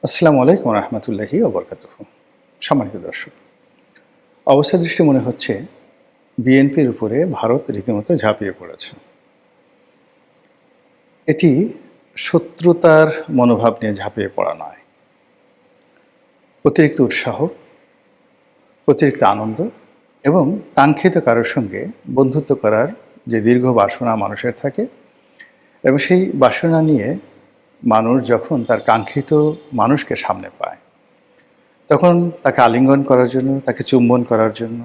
আসসালামু আলাইকুম রহমতুল্লাহি ওবরকাতুহ। সম্মানিত দর্শক, অবস্থা দৃষ্টি মনে হচ্ছে বিএনপির উপরে ভারত রীতিমতো ঝাঁপিয়ে পড়েছে। এটি শত্রুতার মনোভাব নিয়ে ঝাঁপিয়ে পড়া নয়, অতিরিক্ত উৎসাহ, অতিরিক্ত আনন্দ এবং কাঙ্ক্ষিত কারোর সঙ্গে বন্ধুত্ব করার যে দীর্ঘ বাসনা মানুষের থাকে, এবং সেই বাসনা নিয়ে মানুষ যখন তার কাঙ্ক্ষিত মানুষকে সামনে পায়, তখন তাকে আলিঙ্গন করার জন্য, তাকে চুম্বন করার জন্য,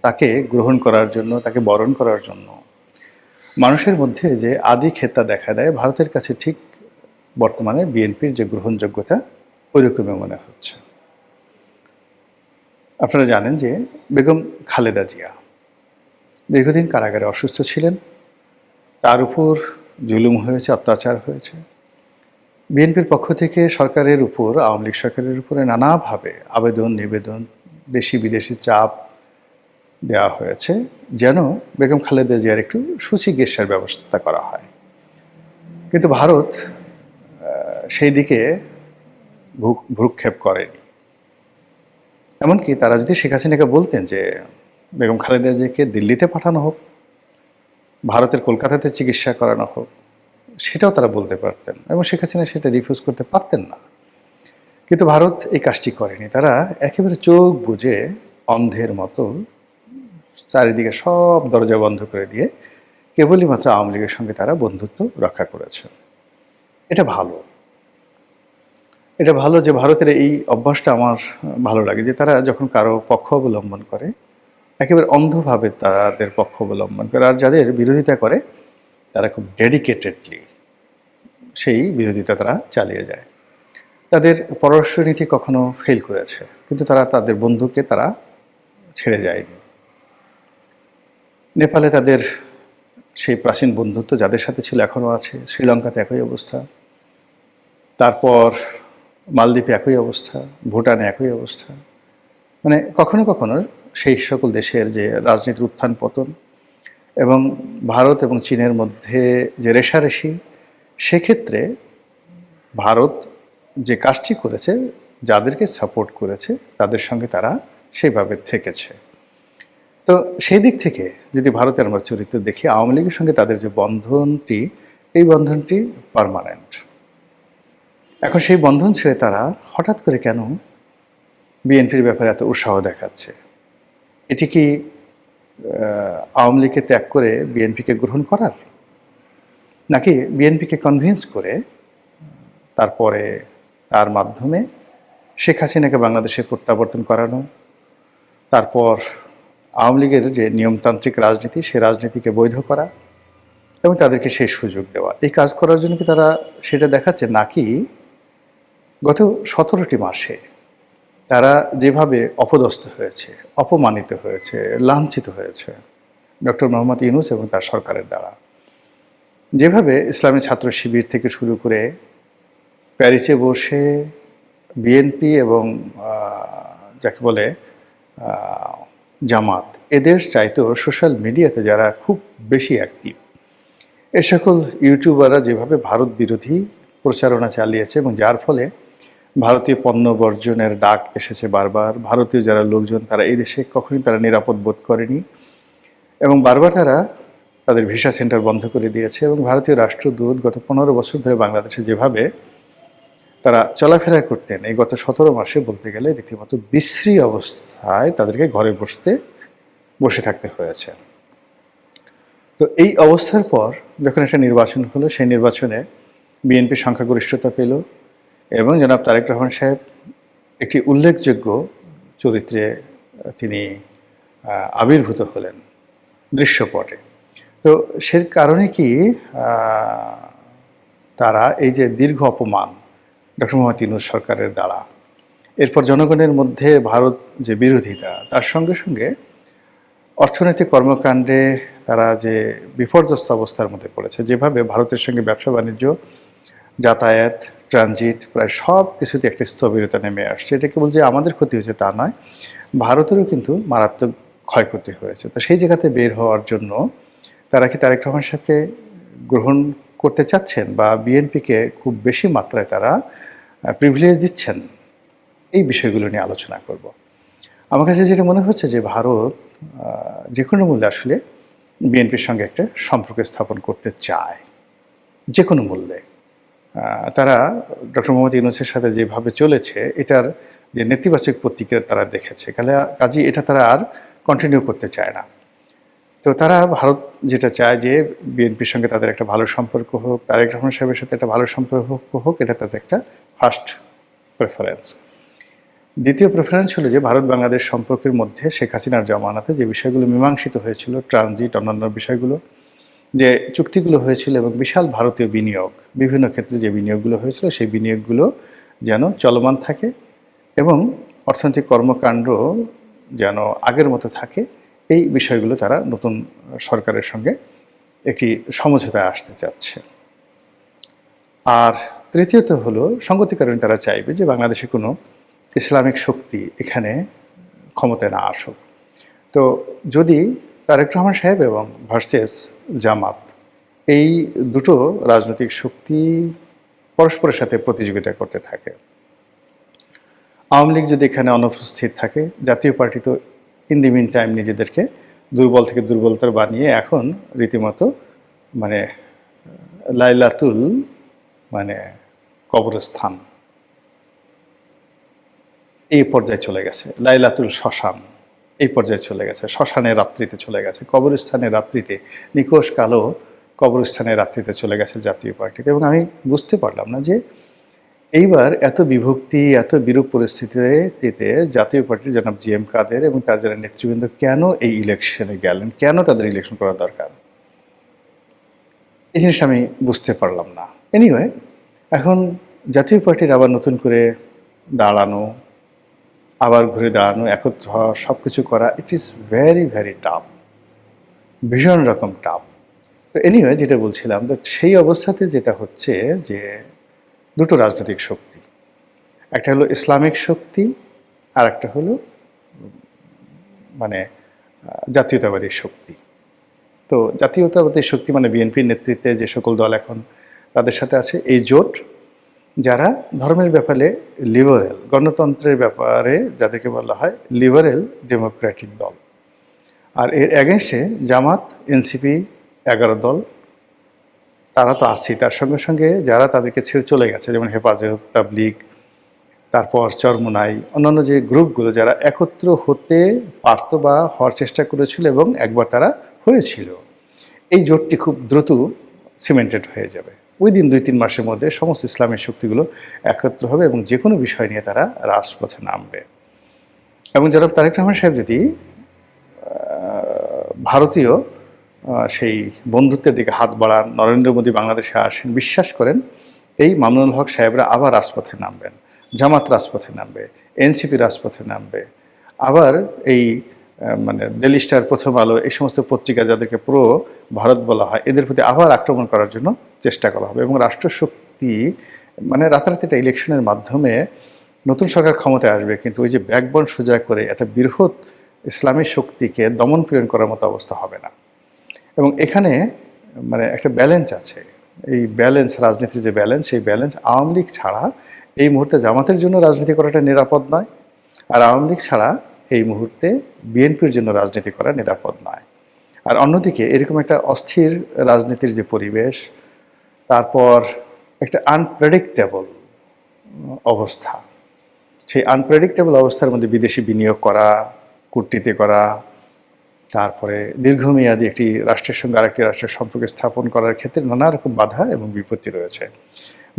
তাকে গ্রহণ করার জন্য, তাকে বরণ করার জন্য মানুষের মধ্যে যে আদি খেতা দেখা দেয়, ভারতের কাছে ঠিক বর্তমানে বিএনপির যে গ্রহণযোগ্যতা ওইরকমই মনে হচ্ছে। আপনারা জানেন যে বেগম খালেদা জিয়া দীর্ঘদিন কারাগারে অসুস্থ ছিলেন, তার উপর জুলুম হয়েছে, অত্যাচার হয়েছে। বিএনপির পক্ষ থেকে সরকারের উপর, আওয়ামী লীগ সরকারের উপরে নানাভাবে আবেদন নিবেদন, দেশি বিদেশি চাপ দেওয়া হয়েছে যেন বেগম খালেদা জিয়ার একটু সুচিকিৎসার ব্যবস্থা করা হয়। কিন্তু ভারত সেই দিকে ভ্রুক্ষেপ করেনি। এমনকি তারা যদি শেখ হাসিনাকে বলতেন যে বেগম খালেদা জিয়াকে দিল্লিতে পাঠানো হোক, ভারতের কলকাতাতে চিকিৎসা করানো হোক, সেটাও তারা বলতে পারতেন এবং শেখ হাসিনা সেটা রিফিউজ করতে পারতেন না। কিন্তু ভারত এই কাজটি করেনি। তারা একেবারে চোখ বুজে অন্ধের মতো চারিদিকে সব দরজা বন্ধ করে দিয়ে কেবলই মাত্র আওয়ামী লীগের সঙ্গে তারা বন্ধুত্ব রক্ষা করেছে। এটা ভালো। এটা ভালো যে ভারতের এই অভ্যাসটা আমার ভালো লাগে, যে তারা যখন কারো পক্ষ অবলম্বন করে একেবারে অন্ধভাবে তাদের পক্ষ অবলম্বন করে, আর যাদের বিরোধিতা করে তারা খুব ডেডিকেটেডলি সেই বিরোধিতা তারা চালিয়ে যায়। তাদের পররাষ্ট্রনীতি কখনো ফেল করেছে, কিন্তু তারা তাদের বন্ধুকে তারা ছেড়ে যায়নি। নেপালে তাদের সেই প্রাচীন বন্ধুত্ব যাদের সাথে ছিল এখনও আছে, শ্রীলঙ্কাতে একই অবস্থা, তারপর মালদ্বীপে একই অবস্থা, ভুটানে একই অবস্থা। মানে কখনো কখনো সেই সকল দেশের যে রাজনীতির উত্থান পতন এবং ভারত এবং চীনের মধ্যে যে রেষারেষি, সেক্ষেত্রে ভারত যে কাজটি করেছে, যাদেরকে সাপোর্ট করেছে তাদের সঙ্গে তারা সেইভাবে থেকেছে। তো সেই দিক থেকে যদি ভারতের আমরা চরিত্র দেখি, আওয়ামী লীগের সঙ্গে তাদের যে বন্ধনটি, এই বন্ধনটি পার্মানেন্ট। এখন সেই বন্ধন ছেড়ে তারা হঠাৎ করে কেন বিএনপির ব্যাপারে এত উৎসাহ দেখাচ্ছে? এটি কি আওয়ামী লীগকে ত্যাগ করে বিএনপিকে গ্রহণ করার, নাকি বিএনপিকে কনভিন্স করে তারপরে তার মাধ্যমে শেখ হাসিনাকে বাংলাদেশে প্রত্যাবর্তন করানো, তারপর আওয়ামী লীগের যে নিয়মতান্ত্রিক রাজনীতি, সে রাজনীতিকে বৈধ করা এবং তাদেরকে সেই সুযোগ দেওয়া? এই কাজ করার জন্য কি তারা সেটা দেখাচ্ছে, নাকি গত 17টি মাসে তারা যেভাবে অপদস্থ হয়েছে, অপমানিত হয়েছে, লাঞ্ছিত হয়েছে ডক্টর মোহাম্মদ ইউনূস এবং তার সরকারের দ্বারা, যেভাবে ইসলামী ছাত্র শিবির থেকে শুরু করে প্যারিসে বসে বিএনপি এবং যাকে বলে জামাত, এদের চাইতেও সোশ্যাল মিডিয়াতে যারা খুব বেশি অ্যাক্টিভ, এ সকল ইউটিউবাররা যেভাবে ভারত বিরোধী প্রচারণা চালিয়েছে এবং যার ফলে ভারতীয় পণ্য বর্জনের ডাক এসেছে বারবার। ভারতীয় যারা লোকজন তারা এই দেশে কখনোই তারা নিরাপদ বোধ করেনি এবং বারবার তারা তাদের ভিসা সেন্টার বন্ধ করে দিয়েছে। এবং ভারতীয় রাষ্ট্রদূত গত 15 বছর ধরে বাংলাদেশে যেভাবে তারা চলাফেরা করতেন, এই গত 17 মাসে বলতে গেলে রীতিমতো বিশ্রী অবস্থায় তাদেরকে ঘরে বসে থাকতে হয়েছে। তো এই অবস্থার পর যখন একটা নির্বাচন হলো, সেই নির্বাচনে বিএনপি সংখ্যাগরিষ্ঠতা পেল এবং জনাব তারেক রহমান সাহেব একটি উল্লেখযোগ্য চরিত্রে তিনি আবির্ভূত হলেন দৃশ্যপটে। তো সে কারণে কি তারা এই যে দীর্ঘ অপমান ডক্টর মোহাম্মদ ইউনূস সরকারের দ্বারা, এরপর জনগণের মধ্যে ভারত যে বিরোধিতা, তার সঙ্গে সঙ্গে অর্থনৈতিক কর্মকাণ্ডে তারা যে বিপর্যস্ত অবস্থার মধ্যে পড়েছে, যেভাবে ভারতের সঙ্গে ব্যবসা বাণিজ্য, যাতায়াত, ট্রানজিট প্রায় সব কিছুতে একটা স্থবিরতা নেমে আসছে। এটা কেবল যে আমাদের ক্ষতি হয়েছে তা নয়, ভারতেরও কিন্তু মারাত্মক ক্ষয়ক্ষতি হয়েছে। তো সেই জায়গাতে বের হওয়ার জন্য তারা কি তারেক রহমান সাহেবকে গ্রহণ করতে চাচ্ছেন, বা বিএনপিকে খুব বেশি মাত্রায় তারা প্রিভিলেজ দিচ্ছেন, এই বিষয়গুলো নিয়ে আলোচনা করব। আমার কাছে যেটা মনে হচ্ছে যে ভারত যে কোনো মূল্যে আসলে বিএনপির সঙ্গে একটা সম্পর্ক স্থাপন করতে চায়, যে কোনো মূল্যে। তারা ডক্টর মোহাম্মদ ইউনূসের সাথে যেভাবে চলেছে, এটার যে নেতিবাচক প্রতিক্রিয়া তারা দেখেছে, কাজেই এটা তারা আর কন্টিনিউ করতে চায় না। তো তারা ভারত যেটা চায় যে বিএনপির সঙ্গে তাদের একটা ভালো সম্পর্ক হোক, তারেক রহমান সাহেবের সাথে একটা ভালো সম্পর্ক হোক, এটা তাদের একটা ফার্স্ট প্রেফারেন্স। দ্বিতীয় প্রেফারেন্স হলো যে ভারত বাংলাদেশ সম্পর্কের মধ্যে শেখ হাসিনার জমানাতে যে বিষয়গুলো মীমাংসিত হয়েছিল, ট্রানজিট, অন্যান্য বিষয়গুলো, যে চুক্তিগুলো হয়েছিল এবং বিশাল ভারতীয় বিনিয়োগ, বিভিন্ন ক্ষেত্রে যে বিনিয়োগগুলো হয়েছিল, সেই বিনিয়োগগুলো যেন চলমান থাকে এবং অর্থনৈতিক কর্মকাণ্ড যেন আগের মতো থাকে, এই বিষয়গুলো তারা নতুন সরকারের সঙ্গে একটি সমঝোতায় আসতে চাচ্ছে। আর তৃতীয়ত হলো, সঙ্গতির কারণে তারা চাইবে যে বাংলাদেশে কোনো ইসলামিক শক্তি এখানে ক্ষমতায় না আসুক। তো যদি তারেক রহমান সাহেব এবং ভার্সেস জামাত, এই দুটো রাজনৈতিক শক্তি পরস্পরের সাথে প্রতিযোগিতা করতে থাকে, আওয়ামী লীগ যদি এখানে অনুপস্থিত থাকে, জাতীয় পার্টি তো ইন দি মিন টাইম নিজেদেরকে দুর্বল থেকে দুর্বলতর বানিয়ে এখন রীতিমতো মানে লাইলাতুল কবরস্থান এই পর্যায়ে চলে গেছে, লাইলাতুল শ্মশান এই পর্যায়ে চলে গেছে, শ্মশানের রাত্রিতে চলে গেছে, কবরস্থানের রাত্রিতে, নিকোষ কালো কবরস্থানের রাত্রিতে চলে গেছে জাতীয় পার্টিতে। এবং আমি বুঝতে পারলাম না যে এইবার এত বিভক্তি, এত বিরূপ পরিস্থিতিতে জাতীয় পার্টির জনাব জি এম কাদের এবং তার যারা নেতৃবৃন্দ কেন এই ইলেকশনে গেলেন, কেন তাদের ইলেকশন করা দরকার, এই জিনিসটা আমি বুঝতে পারলাম না। এনিওয়ে, এখন জাতীয় পার্টির আবার নতুন করে দাঁড়ানো, আবার ঘুরে দাঁড়ানো, একত্র হওয়া, সব কিছু করা, it is very very tough, ভীষণ রকম টাফ। তো এনিওয়ে, যেটা বলছিলাম, তো সেই অবস্থাতে যেটা হচ্ছে যে দুটো রাজনৈতিক শক্তি, একটা হলো ইসলামিক শক্তি, আর একটা হলো জাতীয়তাবাদী শক্তি। তো জাতীয়তাবাদী শক্তি বিএনপির নেতৃত্বে যে সকল দল এখন তাদের সাথে আছে, এই জোট, যারা ধর্মের ব্যাপারে লিবারেল, গণতন্ত্রের ব্যাপারে যাদেরকে বলা হয় লিবারেল ডেমোক্রেটিক দল। আর এর অ্যাগেনস্টে জামাত, এনসিপি, 11 দল, তারা তো আছেই। তার সঙ্গে সঙ্গে যারা তাদেরকে ছেড়ে চলে গেছে, যেমন হেফাজত, তাবলিগ, তারপর চরমোনাই, অন্যান্য যে গ্রুপগুলো যারা একত্র হতে পারত বা হওয়ার চেষ্টা করেছিল এবং একবার তারা হয়েছিল, এই জোটটি খুব দ্রুত সিমেন্টেড হয়ে যাবে। উইদিন 2-3 মাসের মধ্যে সমস্ত ইসলামের শক্তিগুলো একত্র হবে এবং যে কোনো বিষয় নিয়ে তারা রাজপথে নামবে। এবং জনাব তারেক রহমান সাহেব যদি ভারতীয় সেই বন্ধুত্বের দিকে হাত বাড়ান, নরেন্দ্র মোদী বাংলাদেশে আসেন, বিশ্বাস করেন এই মামুনুল হক সাহেবরা আবার রাজপথে নামবেন, জামাত রাজপথে নামবে, এনসিপি রাজপথে নামবে, আবার এই ডেইলি স্টার, প্রথম আলো, এই সমস্ত পত্রিকা যাদেরকে পুরো ভারত বলা হয়, এদের প্রতি আবার আক্রমণ করার জন্য চেষ্টা করা হবে। এবং রাষ্ট্রশক্তি রাতারাতি একটা ইলেকশনের মাধ্যমে নতুন সরকার ক্ষমতায় আসবে, কিন্তু ওই যে ব্যাকবন সোজা করে একটা বৃহৎ ইসলামী শক্তিকে দমন পীড়ন করার মতো অবস্থা হবে না। এবং এখানে একটা ব্যালেন্স আছে, এই ব্যালেন্স, রাজনীতির যে ব্যালেন্স, সেই ব্যালেন্স আওয়ামী লীগ ছাড়া এই মুহূর্তে জামাতের জন্য রাজনীতি করাটা নিরাপদ নয়, আর আওয়ামী লীগ ছাড়া এই মুহূর্তে বিএনপির জন্য রাজনীতি করা নিরাপদ নয়। আর অন্যদিকে এরকম একটা অস্থির রাজনীতির যে পরিবেশ, তারপর একটা আনপ্রেডিক্টেবল অবস্থা, সেই আনপ্রেডিক্টেবল অবস্থার মধ্যে বিদেশি বিনিয়োগ করা, কূটনীতি করা, তারপরে দীর্ঘমেয়াদী একটি রাষ্ট্রের সঙ্গে আরেকটি রাষ্ট্রের সম্পর্ক স্থাপন করার ক্ষেত্রে নানা রকম বাধা এবং বিপত্তি রয়েছে।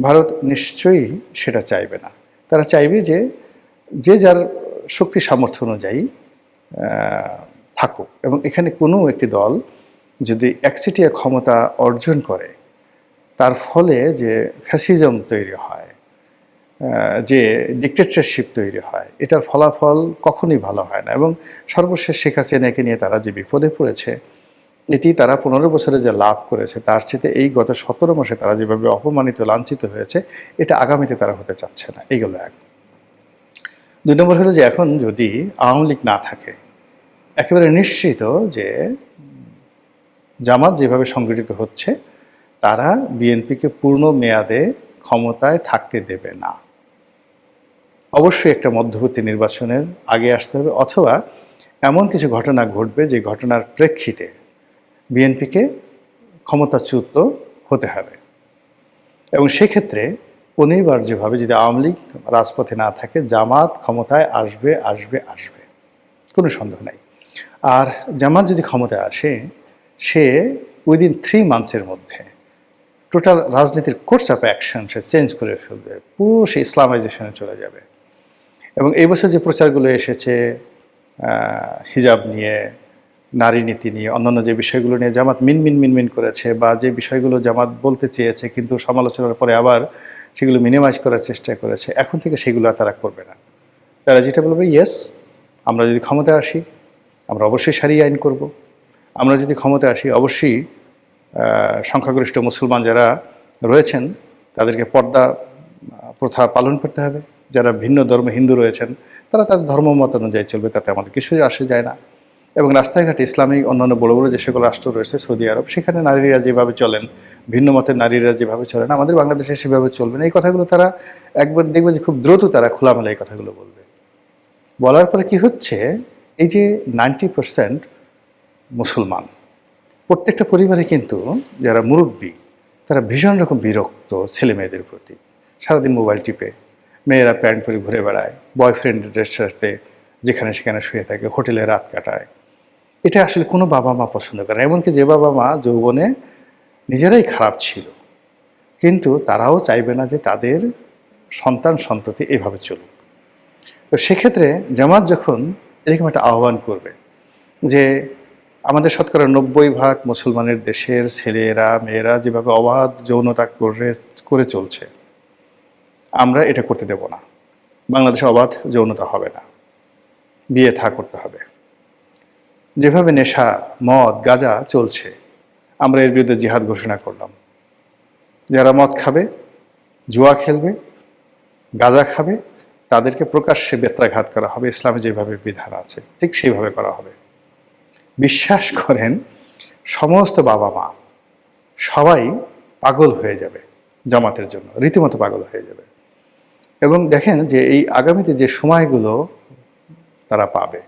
ভারত নিশ্চয়ই সেটা চাইবে না। তারা চাইবে যে যে যার শক্তি সামর্থ্য অনুযায়ী থাকুক, এবং এখানে কোনো একটি দল যদি একচেটিয়া ক্ষমতা অর্জন করে, তার ফলে যে ফ্যাসিজম তৈরি হয়, যে ডিক্টেটরশিপ তৈরি হয়, এটার ফলাফল কখনোই ভালো হয় না। এবং সর্বশেষ শেখ হাসিনাকে নিয়ে তারা যে বিপদে পড়েছে, এটি তারা 15 বছরে যে লাভ করেছে, তার চেয়ে এই গত 17 মাসে তারা যেভাবে অপমানিত, লাঞ্ছিত হয়েছে, এটা আগামীতে তারা হতে চাচ্ছে না। এইগুলো এক। 2 নম্বর হলো যে এখন যদি আওয়ামী লীগ না থাকে, একেবারে নিশ্চিত যে জামাত যেভাবে সংগঠিত হচ্ছে, তারা বিএনপিকে পূর্ণ মেয়াদে ক্ষমতায় থাকতে দেবে না। অবশ্যই একটা মধ্যবর্তী নির্বাচনের আগে আসতে হবে, অথবা এমন কিছু ঘটনা ঘটবে যে ঘটনার প্রেক্ষিতে বিএনপিকে ক্ষমতাচ্যুত হতে হবে। এবং সেক্ষেত্রে অনিবার্যভাবে যদি আওয়ামী লীগ রাজপথে না থাকে, জামাত ক্ষমতায় আসবে আসবে আসবে, কোনো সন্দেহ নাই। আর জামাত যদি ক্ষমতায় আসে, সে উইদিন 3 মান্থসের মধ্যে টোটাল রাজনীতির course of action say change করে ফেলবে, পুরো সে ইসলামাইজেশনে চলে যাবে। এবং এই বছর যে প্রচারগুলো এসেছে হিজাব নিয়ে, নারী নীতি নিয়ে, অন্যান্য যে বিষয়গুলো নিয়ে জামাত মিনমিন করেছে, বা যে বিষয়গুলো জামাত বলতে চেয়েছে কিন্তু সমালোচনার পরে আবার সেগুলো মিনিমাইজ করার চেষ্টা করেছে, এখন থেকে সেগুলো আর তারা করবে না। তারা যেটা বলবে, ইয়েস, আমরা যদি ক্ষমতায় আসি আমরা অবশ্যই সারিয়া আইন করব, আমরা যদি ক্ষমতায় আসি অবশ্যই সংখ্যাগরিষ্ঠ মুসলমান যারা রয়েছেন তাদেরকে পর্দা প্রথা পালন করতে হবে, যারা ভিন্ন ধর্ম হিন্দু রয়েছেন তারা তাদের ধর্মমত অনুযায়ী চলবে, তাতে আমাদের কিছুই আসে যায় না। এবং রাস্তাঘাটে ইসলামিক অন্যান্য বড় বড় যে সকল রাষ্ট্র রয়েছে, সৌদি আরব, সেখানে নারীরা যেভাবে চলেন, ভিন্ন মতের নারীরা যেভাবে চলেন, আমাদের বাংলাদেশে সেভাবে চলবে না। এই কথাগুলো তারা একবার দেখবে যে খুব দ্রুত তারা খোলামেলা এই কথাগুলো বলবে। বলার পরে কি হচ্ছে, এই যে 90% মুসলমান, প্রত্যেকটা পরিবারে কিন্তু যারা মুরব্বী তারা ভীষণ রকম বিরক্ত ছেলে মেয়েদের প্রতি। সারাদিন মোবাইল টিপে, মেয়েরা প্যান্ট পরে ঘুরে বেড়ায়, বয়ফ্রেন্ডদের সাথে যেখানে সেখানে শুয়ে থাকে, হোটেলে রাত কাটায়। এটা আসলে কোনো বাবা মা পছন্দ করে না। এমনকি যে বাবা মা যৌবনে নিজেরাই খারাপ ছিল, কিন্তু তারাও চাইবে না যে তাদের সন্তান সন্ততি এভাবে চলুক। তো সেক্ষেত্রে জামাত যখন এরকম একটা আহ্বান করবে যে আমাদের শতকরা 90% মুসলমানের দেশের ছেলেরা মেয়েরা যেভাবে অবাধ যৌনতা করে চলছে, আমরা এটা করতে দেব না। বাংলাদেশে অবাধ যৌনতা হবে না, বিয়ে থা করতে হবে। যেভাবে নেশা, মদ, গাঁজা চলছে, আমরা এর বিরুদ্ধে জিহাদ ঘোষণা করলাম। যারা মদ খাবে, জুয়া খেলবে, গাঁজা খাবে, তাদেরকে প্রকাশ্যে বেত্রাঘাত করা হবে। ইসলামে যেভাবে বিধান আছে ঠিক সেইভাবে করা হবে। বিশ্বাস করেন, সমস্ত বাবা মা সবাই পাগল হয়ে যাবে জামাতের জন্য, রীতিমতো পাগল হয়ে যাবে। এবং দেখেন যে এই আগামীতে যে সময়গুলো তারা পাবে,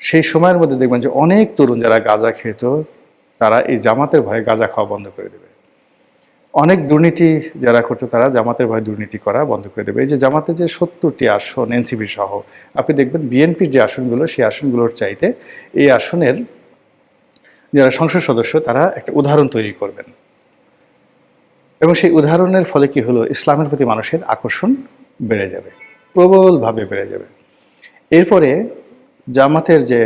সেই সময়ের মধ্যে দেখবেন যে অনেক তরুণ যারা গাঁজা খেত, তারা এই জামাতের ভয়ে গাঁজা খাওয়া বন্ধ করে দেবে। অনেক দুর্নীতি যারা করতো তারা জামাতের ভয়ে দুর্নীতি করা বন্ধ করে দেবে। এই যে জামাতের যে 70টি আসন এনসিপি সহ, আপনি দেখবেন বিএনপির যে আসনগুলো, সেই আসনগুলোর চাইতে এই আসনের যারা সংসদ সদস্য তারা একটা উদাহরণ তৈরি করবেন। এবং সেই উদাহরণের ফলে কি হলো, ইসলামের প্রতি মানুষের আকর্ষণ বেড়ে যাবে, প্রবলভাবে বেড়ে যাবে। এরপরে জামাতের যে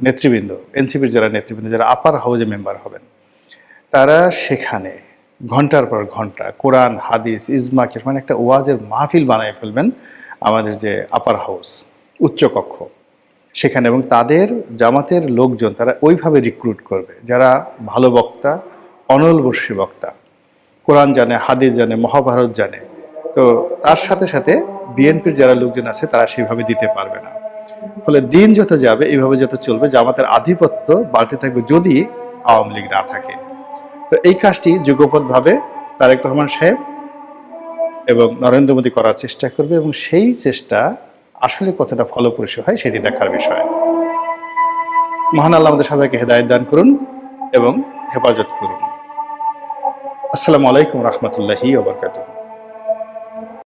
নেতৃবৃন্দ, এনসিপির যারা নেতৃবৃন্দ, যারা আপার হাউজে মেম্বার হবেন, তারা সেখানে ঘন্টার পর ঘন্টা কোরআন, হাদিস, ইজমা, মানে একটা ওয়াজের মাহফিল বানায় ফেলবেন আমাদের যে আপার হাউস, উচ্চকক্ষ সেখানে। এবং তাদের জামাতের লোকজন তারা ওইভাবে রিক্রুট করবে যারা ভালো বক্তা, অনলবর্ষী বক্তা, কোরআন জানে, হাদিস জানে, মহাভারত জানে। তো তার সাথে সাথে বিএনপির যারা লোকজন আছে তারা সেইভাবে দিতে পারবে না। ফলে দিন যত যাবে এইভাবে যত চলবে, জামাতের আধিপত্য বাড়তে থাকবে যদি আওয়ামী লীগ না থাকে। তো এই কাজটি যুগপৎভাবে তারেক রহমান সাহেব এবং নরেন্দ্র মোদী করার চেষ্টা করবে, এবং সেই চেষ্টা আসলে কতটা ফলপ্রসূ হয় সেটি দেখার বিষয়। মহান আল্লাহ আমাদের সবাইকে হেদায়েত দান করুন এবং হেফাজত করুন। আসসালামু আলাইকুম রহমতুল্লাহি ওয়া বারাকাতুহু।